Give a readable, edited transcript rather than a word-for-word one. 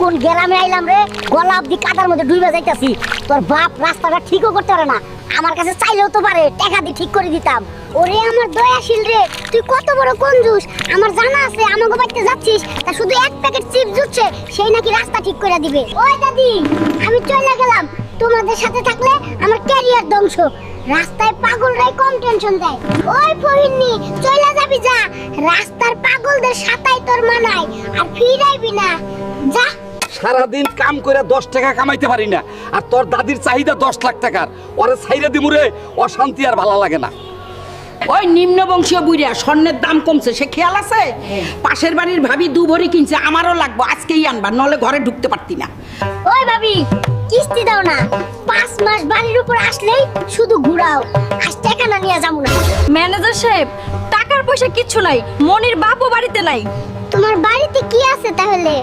কোন গ্রামে আইলাম রে, গলা অব্দি কাদার মধ্যে ডুবে যাইতাছি। তোর বাপ রাস্তাটা ঠিকও করতে পারে না, আমার কাছে চাইলেও তো পারে, টাকা দিয়ে ঠিক করে দিতাম। ওরে আমার দয়াশীল রে, তুই কত বড় কঞ্জুস। আমার জানা আছে আমাকে বাড়িতে যাচ্ছিস, তা শুধু এক প্যাকেট চিপস জুটছে, সেই নাকি রাস্তা ঠিক করে দিবে। ওই দাদি, আমি চলে গেলাম, তোমাদের সাথে থাকলে আমার ক্যারিয়ার ধ্বংস। রাস্তায় পাগলরাই কম টেনশন দেয়। ওই ফহিনী, চলে যাবি যা, রাস্তার পাগলদের সাথেই তোর মানায়, আর ফিরাইবি না, যা। সারাদিন কাম করে 10 টাকা কামাইতে পারি না, আর তোর দাদির চাহিদা 10 লাখ টাকার। ওরে ছাইরা দিমুরে, অশান্তি আর ভালো লাগে না। ওই নিম্ন বংশীয় বুইরা স্বর্ণের দাম কমছে, সে খেয়াল আছে? পাশের বাড়ির ভাবি 2 ভরি কিনছে, আমারও লাগবো, আজকেই আনবা, নলে ঘরে ঢুকতে পারতি না। ওই ভাবি, কিস্তি দাও না, 5 মাস বাড়ির উপর আসলেই শুধু ঘুরাও, আজ টাকা না নিয়ে যাবো না। ম্যানেজার সাহেব, টাকার পয়সা কিচ্ছু নাই, মনির বাপও বাড়িতে নাই। তোমার বাড়িতে কি আছে তাহলে?